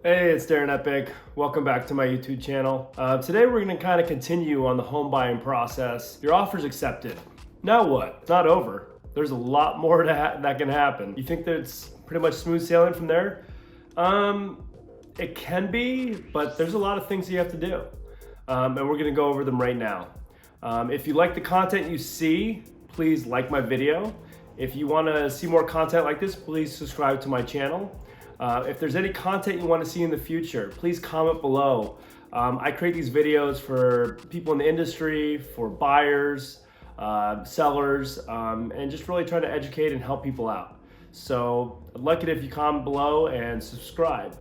Hey, it's Darin Eppich. Welcome back to my YouTube channel. Today we're going to kind of continue on the home buying process. Your offer's accepted. Now what? It's not over. There's a lot more that can happen. You think that it's pretty much smooth sailing from there? It can be, but there's a lot of things you have to do. And we're going to go over them right now. If you like the content you see, please like my video. If you want to see more content like this, please subscribe to my channel. If there's any content you want to see in the future, please comment below. I create these videos for people in the industry, for buyers, sellers, and just really trying to educate and help people out. So I'd like it if you comment below and subscribe.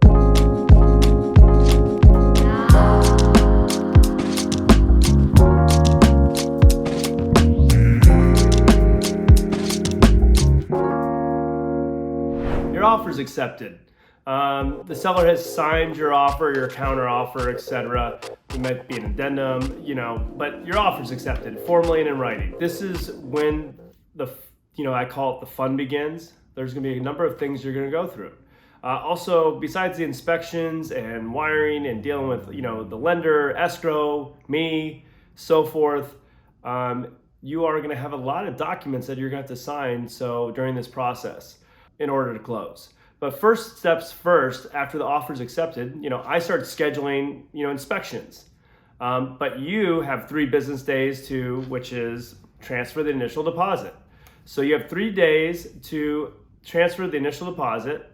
Your offer's accepted. The seller has signed your offer, your counter offer, etc. There might be an addendum, but your offer's accepted, formally and in writing. This is when I call it the fun begins. There's gonna be a number of things you're gonna go through. Also, besides the inspections and wiring and dealing with, the lender, escrow, me, so forth, you are gonna have a lot of documents that you're gonna have to sign during this process in order to close. But first steps first, after the offer is accepted, I start scheduling, inspections. But you have 3 business days which is transfer the initial deposit. So you have 3 days to transfer the initial deposit,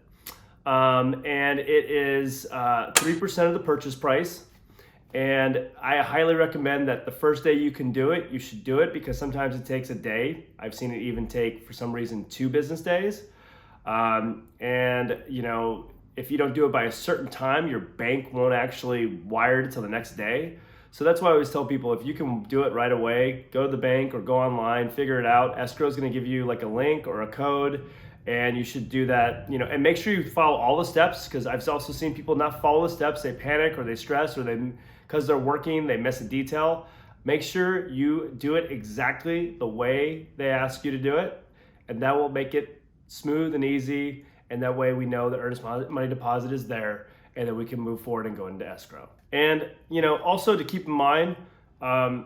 and it is 3% of the purchase price. And I highly recommend that the first day you can do it, you should do it, because sometimes it takes a day. I've seen it even take, for some reason, 2 business days. If you don't do it by a certain time, your bank won't actually wire it till the next day. So that's why I always tell people, if you can do it right away, go to the bank or go online, figure it out. Escrow is going to give you like a link or a code, and you should do that, and make sure you follow all the steps, because I've also seen people not follow the steps. They panic or they stress, or because they're working, they miss a detail. Make sure you do it exactly the way they ask you to do it, and that will make it smooth and easy, and that way we know the earnest money deposit is there, and then we can move forward and go into escrow. And also to keep in mind, the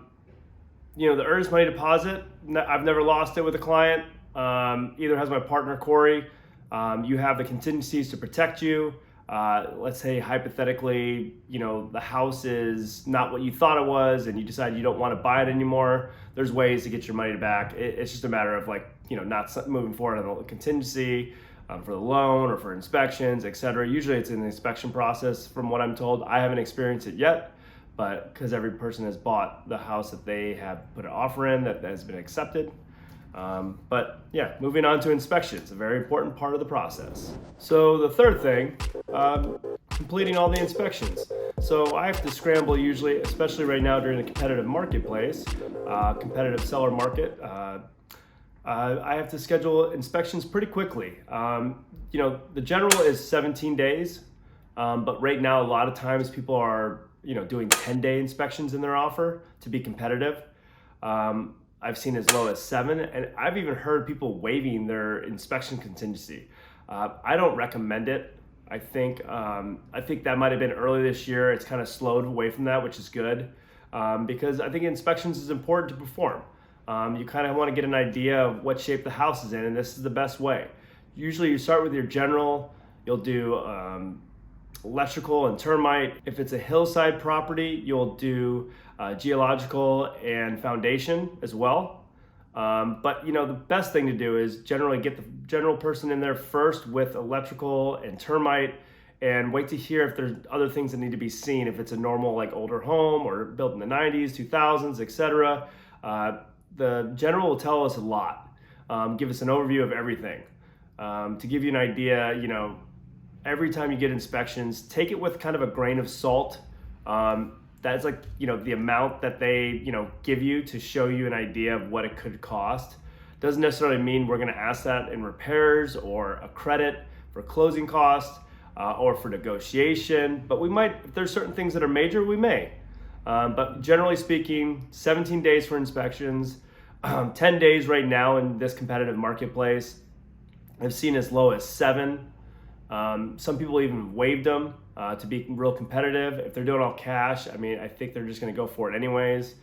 earnest money deposit, I've never lost it with a client. Either has my partner Corey. You have the contingencies to protect you. Let's say hypothetically, the house is not what you thought it was, and you decide you don't want to buy it anymore. There's ways to get your money back. It's just a matter of not moving forward on the contingency for the loan or for inspections, etc. Usually it's in the inspection process, from what I'm told. I haven't experienced it yet, but because every person has bought the house that they have put an offer in that has been accepted. But yeah, moving on to inspections, a very important part of the process. So the third thing, completing all the inspections. So I have to scramble usually, especially right now during the competitive marketplace, competitive seller market. I have to schedule inspections pretty quickly. The general is 17 days, but right now a lot of times people are, doing 10-day inspections in their offer to be competitive. I've seen as low as 7, and I've even heard people waiving their inspection contingency. I don't recommend it. I think that might have been early this year. It's kind of slowed away from that, which is good, because I think inspections is important to perform. You kind of want to get an idea of what shape the house is in, and this is the best way. Usually you start with your general, you'll do electrical and termite. If it's a hillside property, you'll do geological and foundation as well. But the best thing to do is generally get the general person in there first with electrical and termite, and wait to hear if there's other things that need to be seen. If it's a normal older home or built in the 90s, 2000s, etc. The general will tell us a lot, give us an overview of everything. To give you an idea, every time you get inspections, take it with kind of a grain of salt. That's the amount that they, give you to show you an idea of what it could cost. Doesn't necessarily mean we're gonna ask that in repairs or a credit for closing costs or for negotiation, but we might, if there's certain things that are major, we may. But generally speaking, 17 days for inspections, 10 days right now in this competitive marketplace. I've seen as low as 7. Some people even waived them to be real competitive. If they're doing all cash, I mean, I think they're just going to go for it anyways.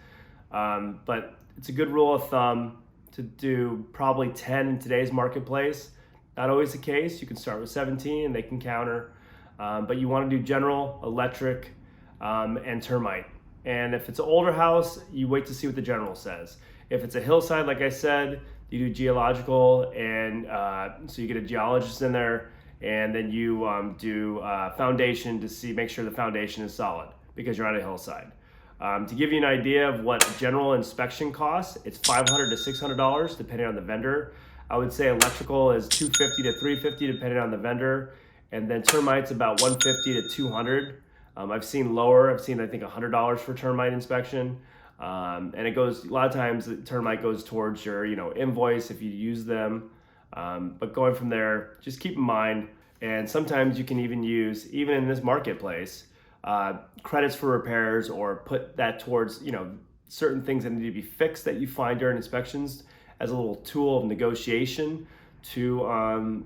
But it's a good rule of thumb to do probably 10 in today's marketplace. Not always the case. You can start with 17 and they can counter. But you want to do general, electric, and termite. And if it's an older house, you wait to see what the general says. If it's a hillside, like I said, you do geological, and so you get a geologist in there, and then you do foundation to make sure the foundation is solid because you're on a hillside. To give you an idea of what general inspection costs, it's $500 to $600 depending on the vendor. I would say electrical is $250 to $350 depending on the vendor, and then termites about $150 to $200. I've seen lower. I've seen I think $100 for termite inspection, and it goes a lot of times. The termite goes towards your invoice if you use them. But going from there, just keep in mind, and sometimes you can even use, even in this marketplace, credits for repairs, or put that towards certain things that need to be fixed that you find during inspections as a little tool of negotiation to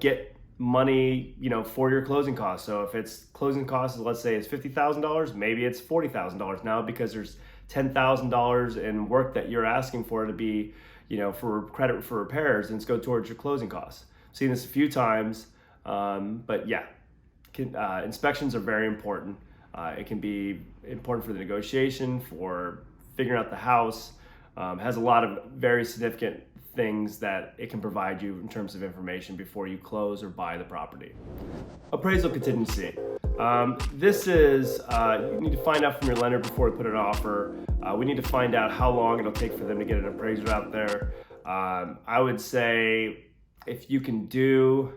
get money for your closing costs. So if it's closing costs, let's say it's $50,000, maybe it's $40,000 now because there's $10,000 in work that you're asking for to be for credit for repairs, and it's go towards your closing costs. I've seen this a few times, but yeah, inspections are very important. It can be important for the negotiation, for figuring out the house. Has a lot of very significant things that it can provide you in terms of information before you close or buy the property. Appraisal contingency. This is, you need to find out from your lender before you put an offer. We need to find out how long it'll take for them to get an appraiser out there. I would say if you can do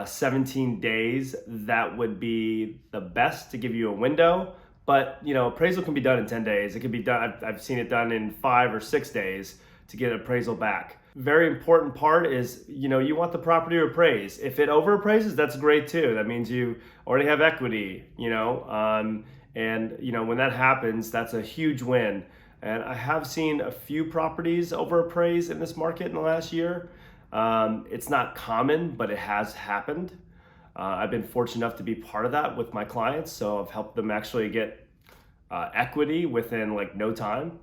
17 days, that would be the best to give you a window. But appraisal can be done in 10 days. It can be done, I've seen it done in 5 or 6 days to get an appraisal back. Very important part is, you want the property to appraise. If it over appraises, that's great too. That means you already have equity, and when that happens, that's a huge win. And I have seen a few properties over appraise in this market in the last year. It's not common, but it has happened. I've been fortunate enough to be part of that with my clients, so I've helped them actually get equity within no time.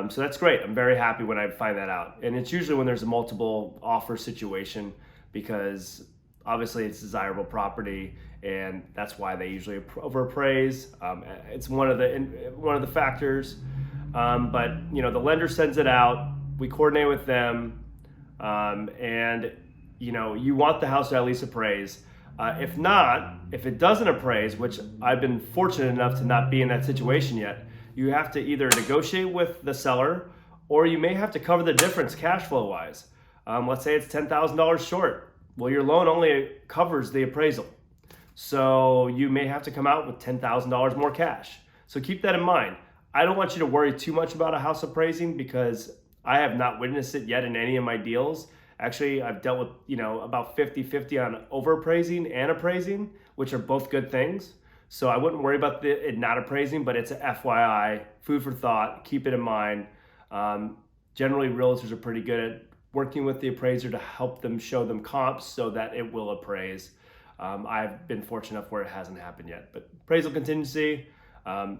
So that's great. I'm very happy when I find that out. And it's usually when there's a multiple offer situation, because obviously it's desirable property, and that's why they usually overappraise. It's one of the factors. But the lender sends it out. We coordinate with them, and you want the house to at least appraise. If it doesn't appraise, which I've been fortunate enough to not be in that situation yet, you have to either negotiate with the seller, or you may have to cover the difference cash flow wise. Let's say it's $10,000 short. Well, your loan only covers the appraisal. So you may have to come out with $10,000 more cash. So keep that in mind. I don't want you to worry too much about a house appraising, because I have not witnessed it yet in any of my deals. Actually, I've dealt with, about 50-50 on overappraising and appraising, which are both good things. So I wouldn't worry about it not appraising, but it's a FYI, food for thought, keep it in mind. Generally, realtors are pretty good at working with the appraiser to help them show them comps so that it will appraise. I've been fortunate enough where it hasn't happened yet. But appraisal contingency,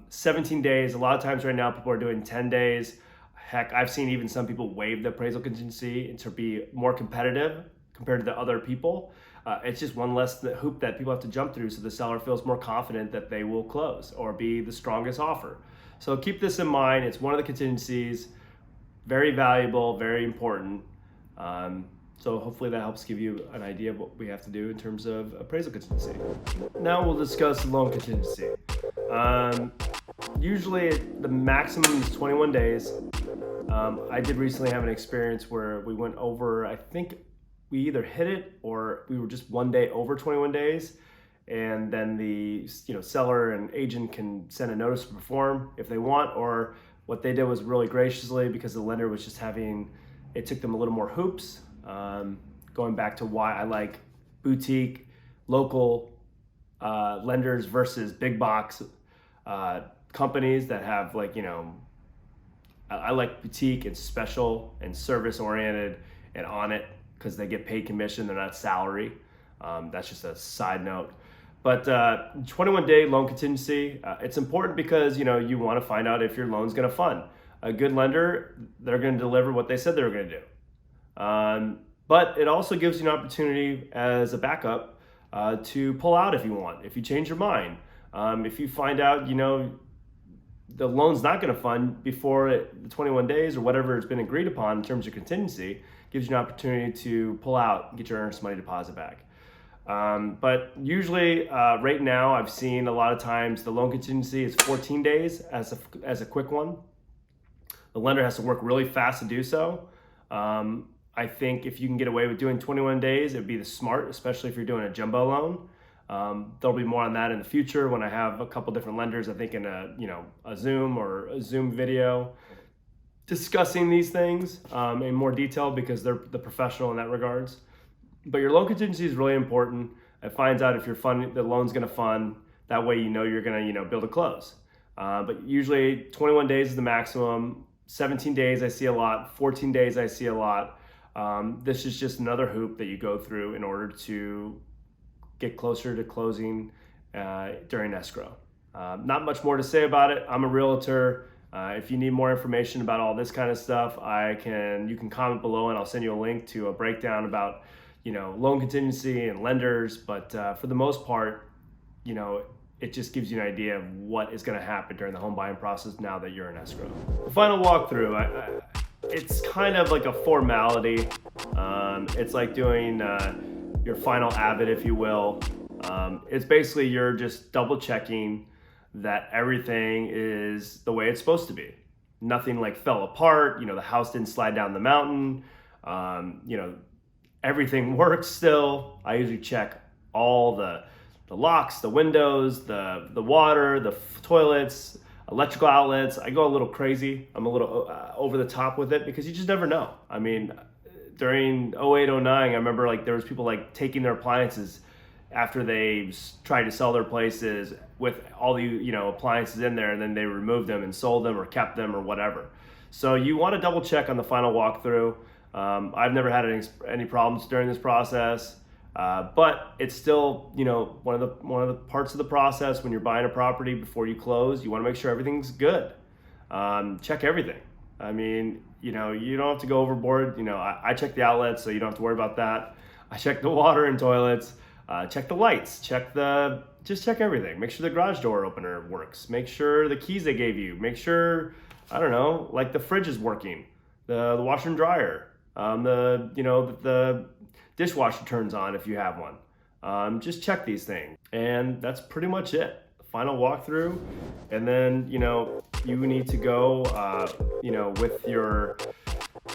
17 days. A lot of times right now, people are doing 10 days. Heck, I've seen even some people waive the appraisal contingency to be more competitive compared to the other people. It's just one less hoop that people have to jump through, so the seller feels more confident that they will close or be the strongest offer. So keep this in mind. It's one of the contingencies, very valuable, very important. So hopefully that helps give you an idea of what we have to do in terms of appraisal contingency. Now we'll discuss loan contingency. Usually the maximum is 21 days. I did recently have an experience where we went over, I think we either hit it or we were just one day over 21 days. And then the seller and agent can send a notice to perform if they want, or what they did was really graciously, because the lender was just it took them a little more hoops. Going back to why I like boutique, local lenders versus big box companies that have I like boutique and special and service oriented and on it, because they get paid commission, they're not salary. That's just a side note. But 21-day loan contingency, it's important because you want to find out if your loan's going to fund. A good lender, they're going to deliver what they said they were going to do. But it also gives you an opportunity as a backup to pull out if you want, if you change your mind. If you find out, the loan's not going to fund before the 21 days or whatever has been agreed upon in terms of contingency, gives you an opportunity to pull out and get your earnest money deposit back. But usually right now I've seen a lot of times the loan contingency is 14 days as a quick one. The lender has to work really fast to do so. I think if you can get away with doing 21 days, it'd be the smart, especially if you're doing a jumbo loan. There'll be more on that in the future when I have a couple different lenders, I think in a Zoom or a Zoom video discussing these things in more detail because they're the professional in that regards. But your loan contingency is really important. It finds out if the loan's going to fund. That way you're going to build a close. But usually 21 days is the maximum. 17 days I see a lot. 14 days I see a lot. This is just another hoop that you go through in order to get closer to closing during escrow. Not much more to say about it. I'm a realtor. If you need more information about all this kind of stuff, you can comment below and I'll send you a link to a breakdown about loan contingency and lenders. But for the most part, it just gives you an idea of what is going to happen during the home buying process now that you're in escrow. The final walkthrough, it's kind of like a formality. It's like doing your final avid, if you will. It's basically you're just double checking that everything is the way it's supposed to be. Nothing like fell apart, the house didn't slide down the mountain, everything works still. I usually check all the locks, the windows, the water, the toilets, electrical outlets. I go a little crazy. I'm a little over the top with it because you just never know. I mean, during 08, 09, I remember there was people taking their appliances after they tried to sell their places with all the appliances in there, and then they removed them and sold them or kept them or whatever. So you want to double check on the final walkthrough. I've never had any problems during this process, but it's still one of the parts of the process when you're buying a property before you close. You want to make sure everything's good. Check everything. I mean, you don't have to go overboard. I check the outlets, so you don't have to worry about that. I check the water and toilets. Check the lights. Just check everything. Make sure the garage door opener works. Make sure the keys they gave you. Make sure, I don't know, the fridge is working, the washer and dryer, the dishwasher turns on if you have one. Just check these things, and that's pretty much it. Final walkthrough, and then you need to go with your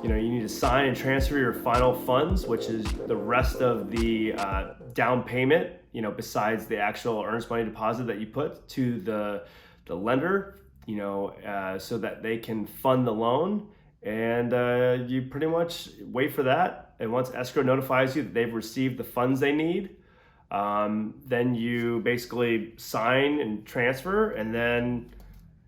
you need to sign and transfer your final funds, which is the rest of the down payment, besides the actual earnest money deposit that you put to the lender, so that they can fund the loan. And you pretty much wait for that. And once escrow notifies you that they've received the funds they need, then you basically sign and transfer, and then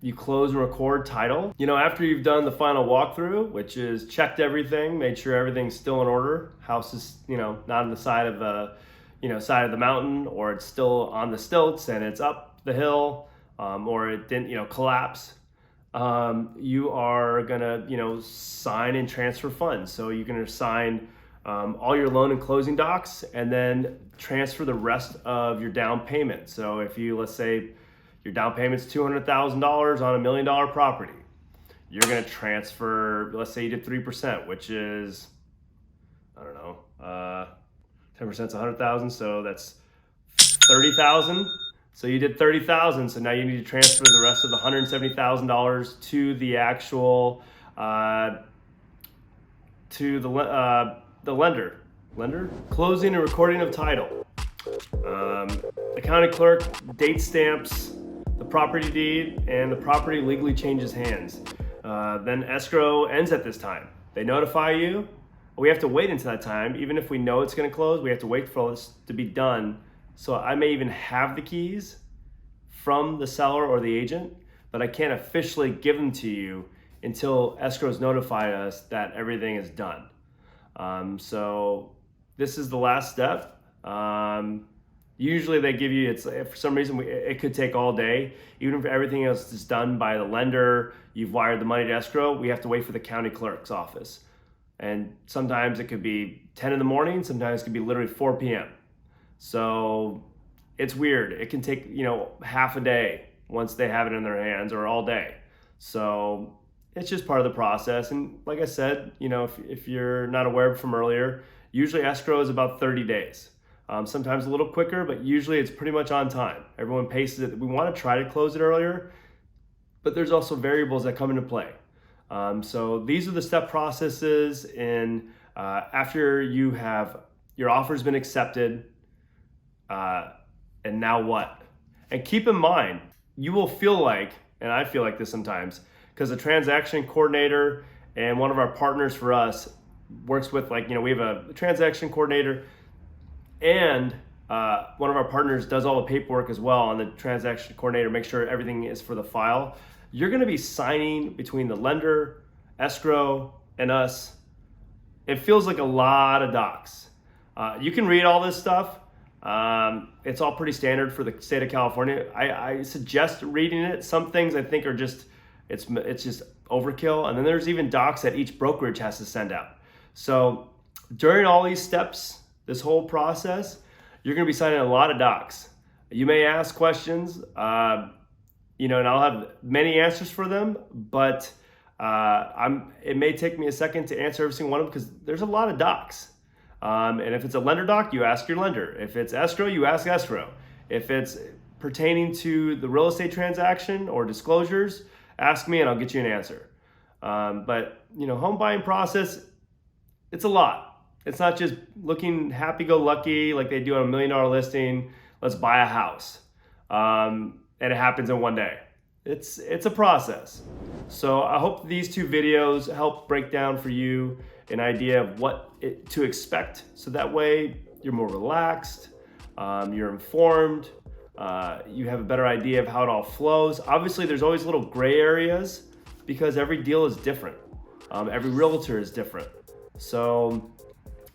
you close and record title. After you've done the final walkthrough, which is checked everything, made sure everything's still in order, house is, not on the side of the mountain, or it's still on the stilts and it's up the hill, or it didn't, collapse. You are gonna, sign and transfer funds. So you're gonna sign all your loan and closing docs, and then transfer the rest of your down payment. So if let's say your down payment's $200,000 on $1 million property, you're gonna transfer, let's say you did 3%, which is, I don't know, 10% is 100,000, so that's 30,000. So you did 30,000, so now you need to transfer the rest of the $170,000 to the actual, to the lender. Closing and recording of title. Accounting clerk date stamps the property deed, and the property legally changes hands. Then escrow ends at this time. They notify you. We have to wait until that time. Even if we know it's going to close, we have to wait for this to be done. So I may even have the keys from the seller or the agent, but I can't officially give them to you until escrow's notified us that everything is done. So this is the last step. Usually they give you, it's for some reason it could take all day. Even if everything else is done by the lender, you've wired the money to escrow, we have to wait for the county clerk's office. And sometimes it could be 10 in the morning, sometimes it could be literally 4 p.m. So it's weird. It can take, half a day once they have it in their hands, or all day. So it's just part of the process. And like I said, if you're not aware from earlier, usually escrow is about 30 days. Sometimes a little quicker, but usually it's pretty much on time. Everyone paces it. We want to try to close it earlier, but there's also variables that come into play. So these are the step processes after your offer's been accepted, and now what? And keep in mind, you will feel like, and I feel like this sometimes, because the transaction coordinator and one of our partners for us works with, we have a transaction coordinator, and one of our partners does all the paperwork as well, and the transaction coordinator makes sure everything is for the file. You're going to be signing between the lender, escrow, and us. It feels like a lot of docs. You can read all this stuff. It's all pretty standard for the state of California. I suggest reading it. Some things I think are just, it's just overkill. And then there's even docs that each brokerage has to send out. So during all these steps, this whole process, you're going to be signing a lot of docs. You may ask questions, and I'll have many answers for them, but it may take me a second to answer every single one of them because there's a lot of docs. And if it's a lender doc, you ask your lender. If it's escrow, you ask escrow. If it's pertaining to the real estate transaction or disclosures, ask me and I'll get you an answer. But home buying process, it's a lot. It's not just looking happy-go-lucky like they do on $1 million listing. Let's buy a house. And it happens in one day. It's a process. So I hope these two videos help break down for you an idea of what to expect. So that way you're more relaxed, you're informed, you have a better idea of how it all flows. Obviously there's always little gray areas because every deal is different. Every realtor is different. So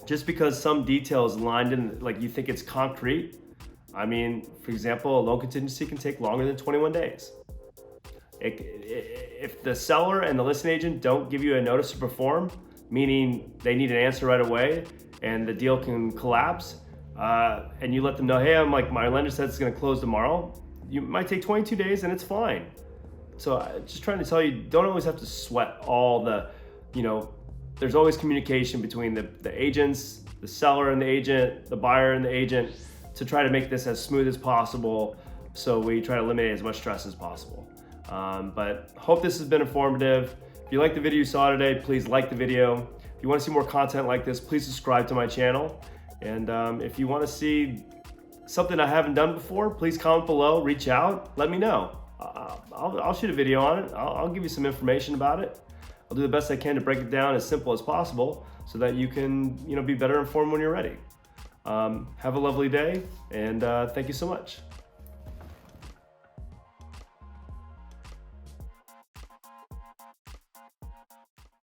just because some detail is lined in, like you think it's concrete, for example, a loan contingency can take longer than 21 days. If the seller and the listing agent don't give you a notice to perform, meaning they need an answer right away and the deal can collapse, and you let them know, hey, my lender said it's gonna close tomorrow, you might take 22 days and it's fine. So just trying to tell you, don't always have to sweat all the, there's always communication between the agents, the seller and the agent, the buyer and the agent, to try to make this as smooth as possible. So we try to eliminate as much stress as possible. But hope this has been informative. If you like the video you saw today, please like the video. If you want to see more content like this, please subscribe to my channel. And if you want to see something I haven't done before, please comment below, reach out, let me know. I'll shoot a video on it. I'll give you some information about it. I'll do the best I can to break it down as simple as possible so that you can be better informed when you're ready. Have a lovely day, and thank you so much.